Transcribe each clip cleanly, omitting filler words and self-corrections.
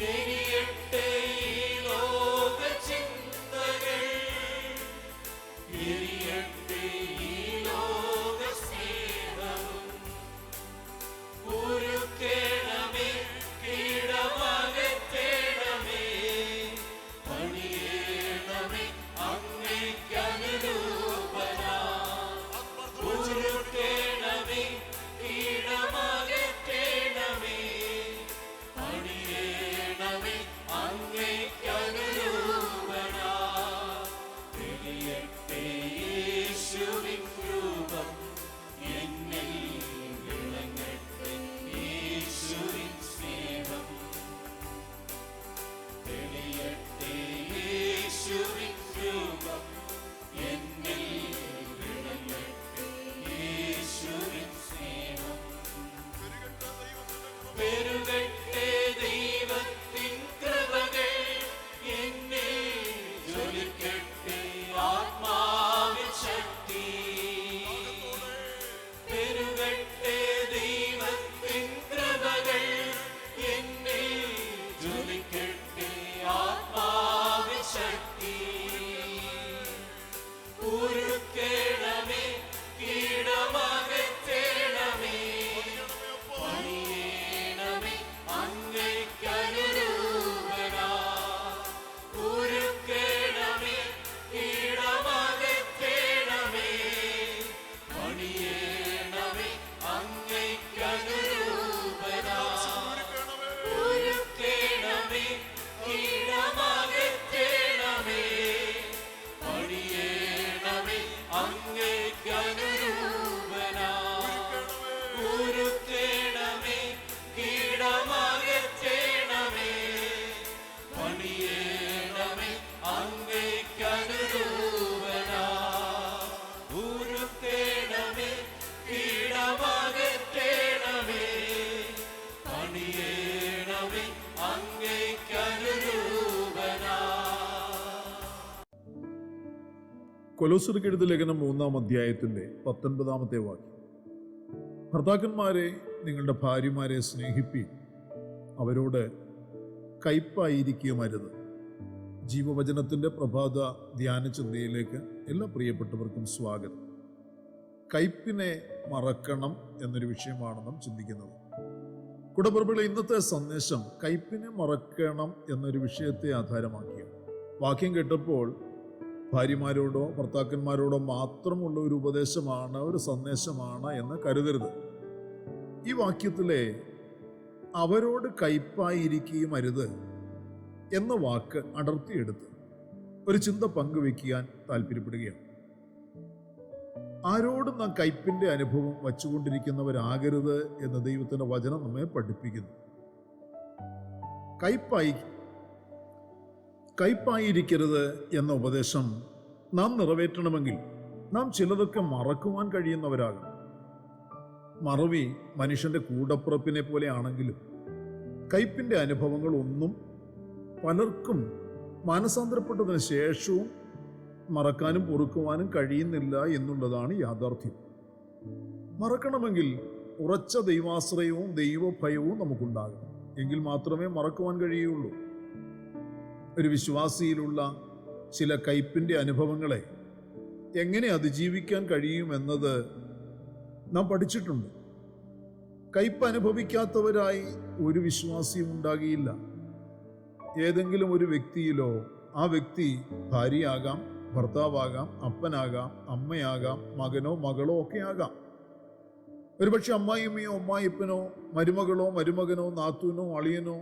എരിയട്ടെ ഈ ലോക ചിന്തകൾ, എരിയട്ടെ ഈ ലോക സ്നേഹവും. ഉരുക്കേണമേ, കീടമകറ്റേണമേ, പണിയേണമേ അങ്ങേക്കനുരൂപനായി. ഉരുക്കേണമേ, കീടമകറ്റേണമേ, പണിയേണമേ അങ്ങേക്കനുരൂപനായി. തെളിയട്ടെ യേശുവിൻ രൂപം എന്നിൽ, വിളങ്ങട്ടെ യേശുവിൻ സ്നേഹം. തെളിയട്ടെ യേശുവിൻ രൂപം എന്നിൽ, വിളങ്ങട്ടെ യേശുവിൻ സ്നേഹം. പെരുകട്ടെ ദൈവത്തിൻ കൃപകൾ എന്നിൽ, ജ്വലിക്കട്ടെ ആത്മാവിൻ ശക്തി. പെരുകട്ടെ ദൈവത്തിൻ കൃപകൾ എന്നിൽ, ജ്വലിക്കട്ടെ ആത്മാവിൻ ശക്തി. ഉരുക്കേണമേ, കീടമകറ്റേണമേ, പണിയേണമേ അങ്ങേക്കനുരൂപനായി. ഉരുക്കേണമേ, കീടമകറ്റേണമേ, പണിയേണമേ അങ്ങേക്കനുരൂപനായി. ഉരുക്കേണമേ, കീടമകറ്റേണമേ, പണിയേണമേ അങ്ങേക്കനുരൂപനായി. ഉരുക്കേണമേ, കീടമകറ്റേണമേ, പണിയേണമേ അങ്ങേക്കനുരൂപനായി. ഉരുക്കേണമേ, കീടമകറ്റേണമേ, പണിയേണമേ അങ്ങേക്കനുരൂപനായി. കൊലോസ്യർക്ക് എഴുതിയ ലേഖനം 3-ാം അധ്യായത്തിന്റെ 19-ാമത്തെ വാക്യം. ഭർത്താക്കന്മാരെ, നിങ്ങളുടെ ഭാര്യമാരെ സ്നേഹിപ്പീൻ, അവരോട് കയ്പായിരിക്കുകയുമരുത്. ജീവവചനത്തിന്റെ പ്രഭാത ധ്യാന ചിന്തയിലേക്ക് എല്ലാ പ്രിയപ്പെട്ടവർക്കും സ്വാഗതം. കയ്പിനെ മറക്കണം എന്നൊരു വിഷയമാണ് നാം ചിന്തിക്കുന്നത്. കൂടപ്പിറപ്പുകളെ, ഇന്നത്തെ സന്ദേശം കയ്പിനെ മറക്കണം എന്നൊരു വിഷയത്തെ ആധാരമാക്കിയാണ്. വാക്യം കേട്ടപ്പോൾ ഭാര്യമാരോടോ ഭർത്താക്കന്മാരോടോ മാത്രമുള്ള ഒരു ഉപദേശമാണ്, ഒരു സന്ദേശമാണ് എന്ന് കരുതരുത്. ഈ വാക്യത്തിലെ അവരോട് കയ്പായിരിക്കുകയും അരുത് എന്ന വാക്ക് അടർത്തിയെടുത്ത് ഒരു ചിന്ത പങ്കുവെക്കാൻ താല്പര്യപ്പെടുകയാണ്. ആരോടും നാം കയ്പിന്റെ അനുഭവം വച്ചുകൊണ്ടിരിക്കുന്നവരാകരുത് എന്ന് ദൈവത്തിന്റെ വചനം നമ്മെ പഠിപ്പിക്കുന്നു. കയ്പായിരിക്കരുത് എന്ന ഉപദേശം നാം നിറവേറ്റണമെങ്കിൽ നാം ചിലതൊക്കെ മറക്കുവാൻ കഴിയുന്നവരാകണം. മറവി മനുഷ്യന്റെ കൂടപ്പിറപ്പിനെ പോലെ ആണെങ്കിലും കയ്പിന്റെ അനുഭവങ്ങൾ ഒന്നും പലർക്കും മാനസാന്തരപ്പെട്ടതിന് ശേഷവും മറക്കാനും പൊറുക്കുവാനും കഴിയുന്നില്ല എന്നുള്ളതാണ് യാഥാർത്ഥ്യം. മറക്കണമെങ്കിൽ ഉറച്ച ദൈവാശ്രയവും ദൈവഭയവും നമുക്കുണ്ടാകണം. എങ്കിൽ മാത്രമേ മറക്കുവാൻ കഴിയുള്ളൂ. ഒരു വിശ്വാസിയിലുള്ള ചില കയ്പിന്റെ അനുഭവങ്ങളെ എങ്ങനെ അതിജീവിക്കാൻ കഴിയുമെന്നത് നാം പഠിച്ചിട്ടുണ്ട്. കയ്പ് അനുഭവിക്കാത്തവരായി ഒരു വിശ്വാസിയും ഉണ്ടാകിയില്ല. ഏതെങ്കിലും ഒരു വ്യക്തിയിലോ, ആ വ്യക്തി ഭാര്യയാകാം, ഭർത്താവാകാം, അപ്പനാകാം, അമ്മയാകാം, മകനോ മകളോ ഒക്കെ ആകാം. ഒരുപക്ഷെ അമ്മായിയമ്മയോ അമ്മായിപ്പനോ മരുമകളോ മരുമകനോ നാത്തൂനോ അളിയനോ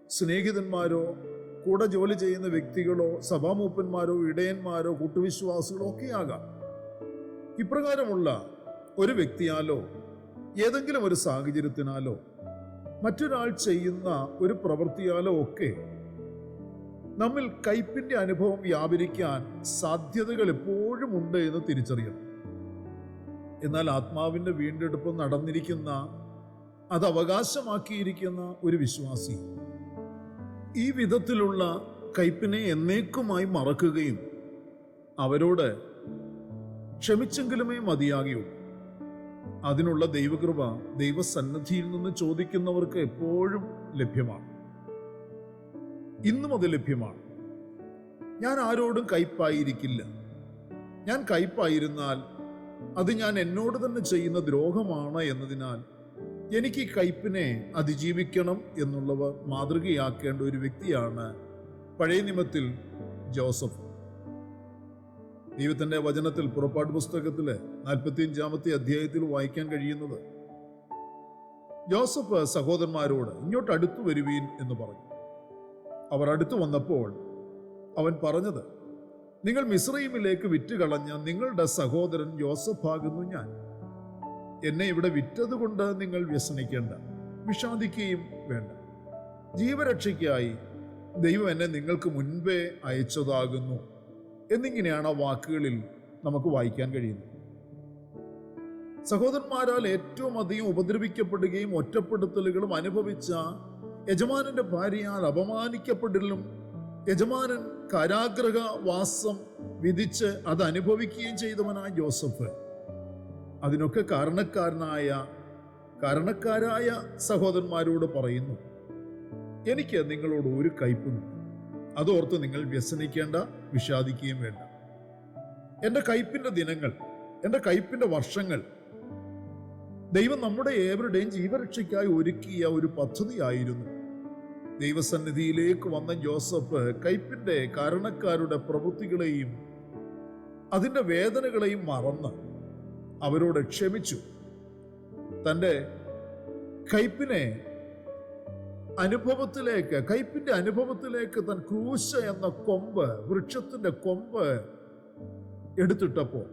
സ്നേഹിതന്മാരോ കൂടെ ജോലി ചെയ്യുന്ന വ്യക്തികളോ സഭാമൂപ്പന്മാരോ ഇടയന്മാരോ കൂട്ടുവിശ്വാസികളോ ഒക്കെ ആകാം. ഇപ്രകാരമുള്ള ഒരു വ്യക്തിയാലോ ഏതെങ്കിലും ഒരു സാഹചര്യത്തിനാലോ മറ്റൊരാൾ ചെയ്യുന്ന ഒരു പ്രവൃത്തിയാലോ ഒക്കെ നമ്മിൽ കയ്പിന്റെ അനുഭവം വ്യാപരിക്കാൻ സാധ്യതകൾ എപ്പോഴും ഉണ്ട് എന്ന് തിരിച്ചറിയണം. എന്നാൽ ആത്മാവിന്റെ വീണ്ടെടുപ്പ് നടന്നിരിക്കുന്ന, അത് അവകാശമാക്കിയിരിക്കുന്ന ഒരു വിശ്വാസി ഈ വിധത്തിലുള്ള കയ്പിനെ എന്നേക്കുമായി മറക്കുകയും അവരോട് ക്ഷമിച്ചെങ്കിലുമേ മതിയാകുകയുള്ളൂ. അതിനുള്ള ദൈവകൃപ ദൈവസന്നിധിയിൽ നിന്ന് ചോദിക്കുന്നവർക്ക് എപ്പോഴും ലഭ്യമാണ്. ഇന്നും അത് ലഭ്യമാണ്. ഞാൻ ആരോടും കയ്പായിരിക്കില്ല. ഞാൻ കയ്പായിരുന്നാൽ അത് ഞാൻ എന്നോട് തന്നെ ചെയ്യുന്ന ദ്രോഹമാണ് എന്നതിനാൽ എനിക്ക് ഈ കയ്പിനെ അതിജീവിക്കണം എന്നുള്ളവർ മാതൃകയാക്കേണ്ട ഒരു വ്യക്തിയാണ് പഴയ നിയമത്തിൽ ജോസഫ്. ദൈവത്തിന്റെ വചനത്തിൽ പുറപ്പാട് പുസ്തകത്തിലെ 45-ാമത്തെ അധ്യായത്തിൽ വായിക്കാൻ കഴിയുന്നത്, ജോസഫ് സഹോദരന്മാരോട് ഇങ്ങോട്ട് അടുത്തു വരുവീൻ എന്ന് പറഞ്ഞു. അവർ അടുത്തു വന്നപ്പോൾ അവൻ പറഞ്ഞത്, നിങ്ങൾ മിസ്രയീമിലേക്ക് വിറ്റുകളഞ്ഞ നിങ്ങളുടെ സഹോദരൻ യോസഫാകുന്നു ഞാൻ. എന്നെ ഇവിടെ വിറ്റതുകൊണ്ട് നിങ്ങൾ വ്യസനിക്കേണ്ട, വിഷാദിക്കുകയും വേണ്ട. ജീവരക്ഷയ്ക്കായി ദൈവം എന്നെ നിങ്ങൾക്ക് മുൻപേ അയച്ചതാകുന്നു എന്നിങ്ങനെയാണ് ആ വാക്കുകളിൽ നമുക്ക് വായിക്കാൻ കഴിയുന്നത്. സഹോദരന്മാരാൽ ഏറ്റവും അധികം ഉപദ്രവിക്കപ്പെടുകയും ഒറ്റപ്പെടുത്തലുകളും അനുഭവിച്ച യജമാനന്റെ ഭാര്യയാൽ അപമാനിക്കപ്പെടലും യജമാനൻ കാരാഗ്രഹവാസം വിധിച്ച് അത് അനുഭവിക്കുകയും ചെയ്തവനായ ജോസഫ് അതിനൊക്കെ കാരണക്കാരായ സഹോദരന്മാരോട് പറയുന്നു, എനിക്ക് നിങ്ങളോട് ഒരു കയ്പുണ്ട്. അതോർത്ത് നിങ്ങൾ വ്യസനിക്കേണ്ട, വിഷാദിക്കുകയും വേണ്ട. എൻ്റെ കയ്പിന്റെ ദിനങ്ങൾ, എൻ്റെ കയ്പിന്റെ വർഷങ്ങൾ ദൈവം നമ്മുടെ ഏവരുടെയും ജീവരക്ഷയ്ക്കായി ഒരുക്കിയ ഒരു പദ്ധതിയായിരുന്നു. ദൈവസന്നിധിയിലേക്ക് വന്ന ജോസഫ് കയ്പിന്റെ കാരണക്കാരുടെ പ്രവൃത്തികളെയും അതിൻ്റെ വേദനകളെയും മറന്ന് അവരോട് ക്ഷമിച്ചു. തൻ്റെ കയ്പിന്റെ അനുഭവത്തിലേക്ക് താൻ ക്രൂശ് എന്ന കൊമ്പ്, വൃക്ഷത്തിന്റെ കൊമ്പ് എടുത്തിട്ടപ്പോൾ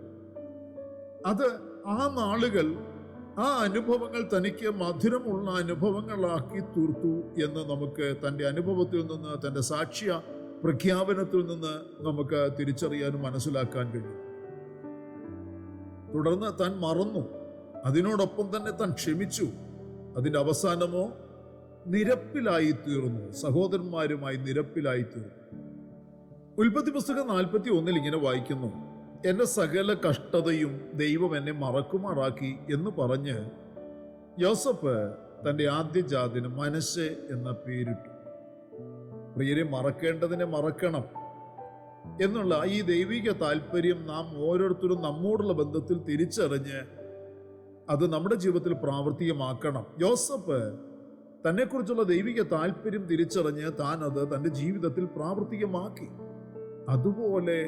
അത് ആ നാളുകൾ, ആ അനുഭവങ്ങൾ തനിക്ക് മധുരമുള്ള അനുഭവങ്ങളാക്കി തീർത്തു എന്ന് നമുക്ക് തൻ്റെ അനുഭവത്തിൽ നിന്ന്, തൻ്റെ സാക്ഷ്യ പ്രഖ്യാപനത്തിൽ നിന്ന് നമുക്ക് തിരിച്ചറിയാനും മനസ്സിലാക്കാൻ കഴിയും. തുടർന്ന് താൻ മറന്നു, അതിനോടൊപ്പം തന്നെ താൻ ക്ഷമിച്ചു. അതിൻ്റെ അവസാനമോ നിരപ്പിലായി തീർന്നു, സഹോദരന്മാരുമായി നിരപ്പിലായി തീർന്നു. ഉൽപ്പത്തി പുസ്തകം 41 ഇങ്ങനെ വായിക്കുന്നു, എൻ്റെ സകല കഷ്ടതയും ദൈവം എന്നെ മറക്കുമാറാക്കി എന്ന് പറഞ്ഞ് യോസഫ് തൻ്റെ ആദ്യജാതിന് മനശ്ശെ എന്ന പേരിട്ടു. പ്രിയരെ, മറക്കേണ്ടതിനെ മറക്കണം എന്നുള്ള ഈ ദൈവിക താല്പര്യം നാം ഓരോരുത്തരും നമ്മോടുള്ള ബന്ധത്തിൽ തിരിച്ചറിഞ്ഞ് അത് നമ്മുടെ ജീവിതത്തിൽ പ്രാവർത്തികമാക്കണം. യോസഫ് തന്നെക്കുറിച്ചുള്ള ദൈവിക താല്പര്യം തിരിച്ചറിഞ്ഞ് താൻ അത് തൻ്റെ ജീവിതത്തിൽ പ്രാവർത്തികമാക്കി. അതുപോലെ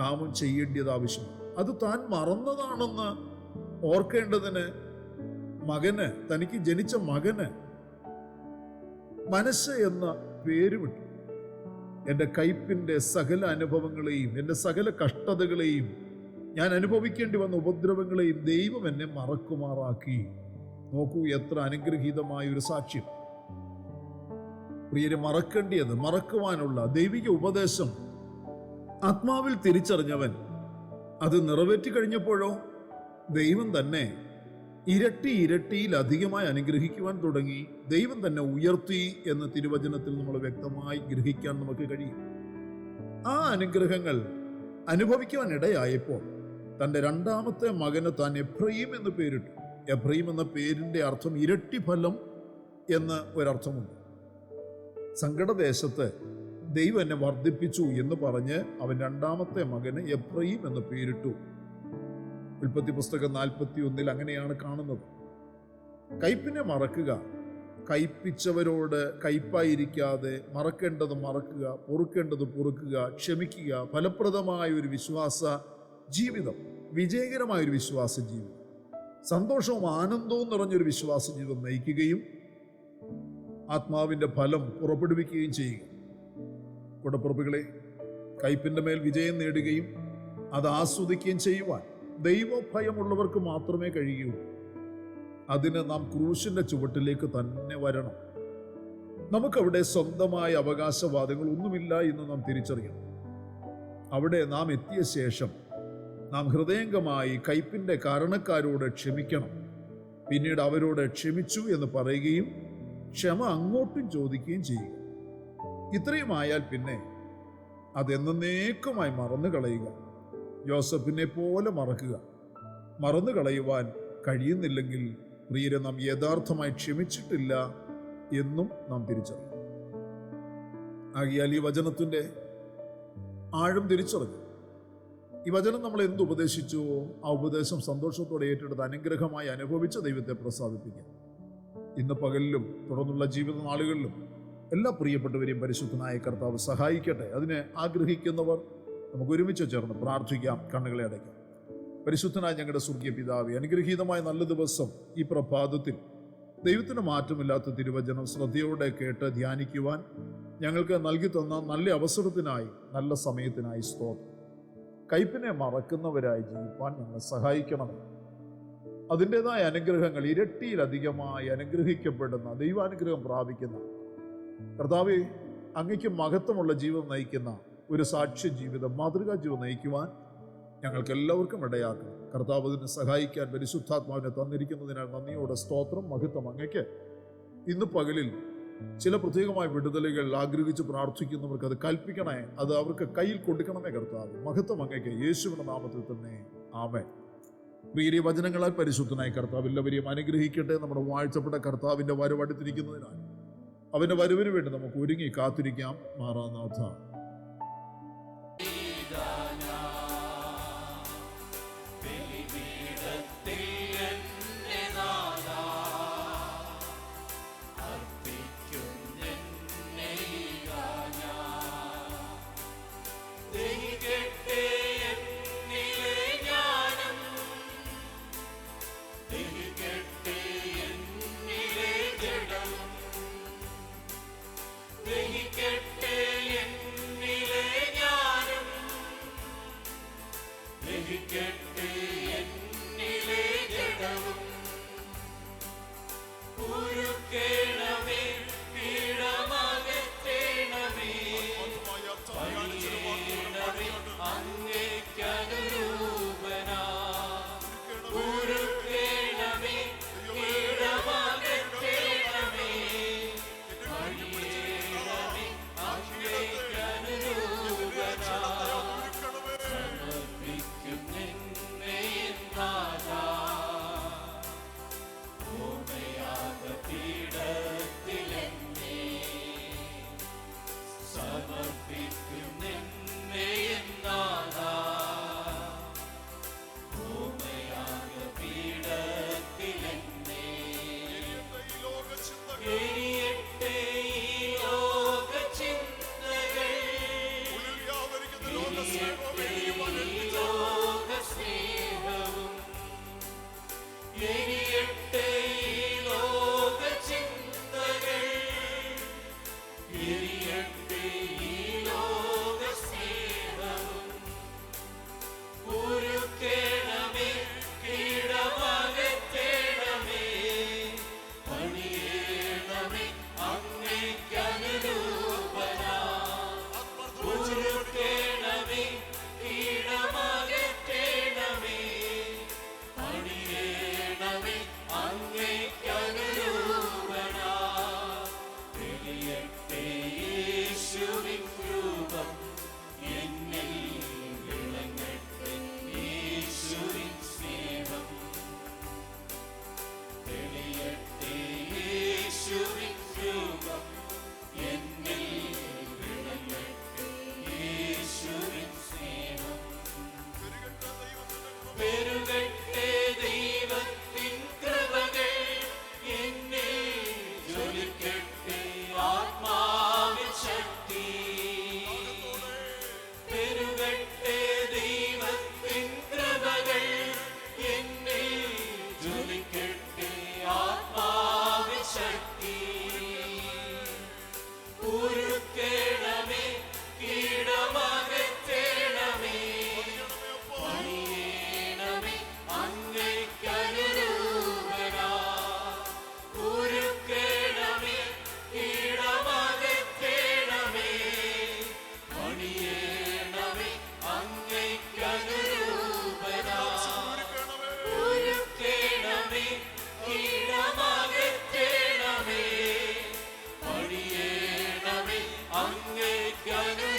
നാമും ചെയ്യേണ്ടത് ആവശ്യമാണ്. അത് താൻ മറന്നതാണെന്ന് ഓർക്കേണ്ടതിന് തനിക്ക് ജനിച്ച മകന് മനശ്ശെ എന്ന പേര് വിട്ടു. എൻ്റെ കയ്പിൻ്റെ സകല അനുഭവങ്ങളെയും, എൻ്റെ സകല കഷ്ടതകളെയും, ഞാൻ അനുഭവിക്കേണ്ടി വന്ന ഉപദ്രവങ്ങളെയും ദൈവം എന്നെ മറക്കുമാറാക്കി. നോക്കൂ, എത്ര അനുഗ്രഹീതമായ ഒരു സാക്ഷ്യം. പ്രിയരെ, മറക്കുവാനുള്ള ദൈവിക ഉപദേശം ആത്മാവിൽ തിരിച്ചറിഞ്ഞവൻ അത് നിറവേറ്റി കഴിഞ്ഞപ്പോഴോ ദൈവം തന്നെ ഇരട്ടിയിൽ അധികമായി അനുഗ്രഹിക്കുവാൻ തുടങ്ങി. ദൈവം തന്നെ ഉയർത്തി എന്ന് തിരുവചനത്തിൽ നമ്മൾ വ്യക്തമായി ഗ്രഹിക്കാൻ നമുക്ക് കഴിയും. ആ അനുഗ്രഹങ്ങൾ അനുഭവിക്കുവാൻ ഇടയായപ്പോൾ തൻ്റെ രണ്ടാമത്തെ മകന് താൻ എഫ്രയീം എന്ന് പേരിട്ടു. എഫ്രയീം എന്ന പേരിൻ്റെ അർത്ഥം ഇരട്ടി ഫലം എന്ന് ഒരർത്ഥമുണ്ട്. സങ്കടദേശത്ത് ദൈവം എന്നെ വർദ്ധിപ്പിച്ചു എന്ന് പറഞ്ഞ് അവൻ രണ്ടാമത്തെ മകന് എഫ്രയീം എന്ന് പേരിട്ടു. ഉൽപ്പത്തി പുസ്തകം 41 അങ്ങനെയാണ് കാണുന്നത്. കയ്പിനെ മറക്കുക, കയ്പിച്ചവരോട് കയ്പായിരിക്കാതെ മറക്കേണ്ടത് മറക്കുക, പൊറുക്കേണ്ടത് പൊറുക്കുക, ക്ഷമിക്കുക. ഫലപ്രദമായ ഒരു വിശ്വാസ ജീവിതം, വിജയകരമായൊരു വിശ്വാസ ജീവിതം, സന്തോഷവും ആനന്ദവും നിറഞ്ഞൊരു വിശ്വാസ ജീവിതം നയിക്കുകയും ആത്മാവിൻ്റെ ഫലം പുറപ്പെടുവിക്കുകയും ചെയ്യുക. കൂടപ്പുറപ്പുകളെ, കയ്പിൻ്റെ മേൽ വിജയം നേടുകയും അത് ആസ്വദിക്കുകയും ചെയ്യുവാൻ ദൈവഭയമുള്ളവർക്ക് മാത്രമേ കഴിയുകയുള്ളൂ. അതിന് നാം ക്രൂശിന്റെ ചുവട്ടിലേക്ക് തന്നെ വരണം. നമുക്കവിടെ സ്വന്തമായ അവകാശവാദങ്ങൾ ഒന്നുമില്ല എന്ന് നാം തിരിച്ചറിയണം. അവിടെ നാം എത്തിയ ശേഷം നാം ഹൃദയംഗമായി കയ്പിൻ്റെ കാരണക്കാരോട് ക്ഷമിക്കണം. പിന്നീട് അവരോട് ക്ഷമിച്ചു എന്ന് പറയുകയും ക്ഷമ അങ്ങോട്ടും ചോദിക്കുകയും ചെയ്യുക. ഇത്രയുമായാൽ പിന്നെ അതെന്നേക്കുമായി മറന്നു കളയുക. യോസഫിനെ പോലെ മറന്നു കളയുവാൻ കഴിയുന്നില്ലെങ്കിൽ പ്രിയരെ, നാം യഥാർത്ഥമായി ക്ഷമിച്ചിട്ടില്ല എന്നും നാം തിരിച്ചറിയും. ആകിയാൽ ഈ വചനത്തിൻ്റെ ആഴം തിരിച്ചറിഞ്ഞു. ഈ വചനം നമ്മൾ എന്ത് ഉപദേശിച്ചു, ആ ഉപദേശം സന്തോഷത്തോടെ ഏറ്റെടുത്ത് അനുഗ്രഹമായി അനുഭവിച്ച ദൈവത്തെ പ്രസാദിപ്പിക്കാം. ഇന്ന് പകലിലും തുടർന്നുള്ള ജീവിത നാളുകളിലും എല്ലാ പ്രിയപ്പെട്ടവരെയും പരിശുദ്ധനായ കർത്താവ് സഹായിക്കട്ടെ. അതിനെ ആഗ്രഹിക്കുന്നവർ നമുക്ക് ഒരുമിച്ച് ചേർന്ന് പ്രാർത്ഥിക്കാം. കണ്ണുകളെ അടയ്ക്കാം. പരിശുദ്ധനായ ഞങ്ങളുടെ സ്വർഗീയ പിതാവേ, അനുഗ്രഹീതമായ നല്ല ദിവസം ഈ പ്രഭാതത്തിൽ ദൈവത്തിന് മാറ്റമില്ലാത്ത തിരുവചനം ശ്രദ്ധയോടെ കേട്ട് ധ്യാനിക്കുവാൻ ഞങ്ങൾക്ക് നൽകി തന്ന നല്ല അവസരത്തിനായി, നല്ല സമയത്തിനായി സ്തോത്രം. കയ്പിനെ മറക്കുന്നവരായി ജീവിപ്പാൻ ഞങ്ങളെ സഹായിക്കണമേ. അതിൻ്റെതായ അനുഗ്രഹങ്ങൾ ഇരട്ടിയിലധികമായി അനുഗ്രഹിക്കപ്പെടുന്ന, ദൈവാനുഗ്രഹം പ്രാപിക്കുന്ന കർത്താവേ, അങ്ങയ്ക്ക് മഹത്വമുള്ള ജീവിതം നയിക്കുന്ന ഒരു സാക്ഷ്യ ജീവിതം, മാതൃകാ ജീവിതം നയിക്കുവാൻ ഞങ്ങൾക്ക് എല്ലാവർക്കും ഇടയാക്കണം. കർത്താവ് അതിനെ സഹായിക്കാൻ പരിശുദ്ധാത്മാവിനെ തന്നിരിക്കുന്നതിനാൽ നന്ദിയോടെ സ്തോത്രം. മഹത്വം അങ്ങയ്ക്ക്. ഇന്ന് പകലിൽ ചില പ്രത്യേകമായ വിടുതലുകൾ ആഗ്രഹിച്ച് പ്രാർത്ഥിക്കുന്നവർക്ക് അത് കൽപ്പിക്കണേ, അത് അവർക്ക് കയ്യിൽ കൊടുക്കണമേ കർത്താവ്. മഹത്വം അങ്ങയ്ക്ക്. യേശുവിന്റെ നാമത്തിൽ തന്നെ ആമേൻ. പ്രിയ വചനങ്ങളാൽ പരിശുദ്ധനായ കർത്താവ് എല്ലാവരെയും അനുഗ്രഹിക്കട്ടെ. നമ്മുടെ വാഴ്ചപ്പെട്ട കർത്താവിന്റെ വരവ് അടുത്തിരിക്കുന്നതിനാൽ അവന്റെ വരവിന് വേണ്ടി നമുക്ക് ഒരുങ്ങി കാത്തിരിക്കാം. മാറാനാഥ. അങ്ങേക്കു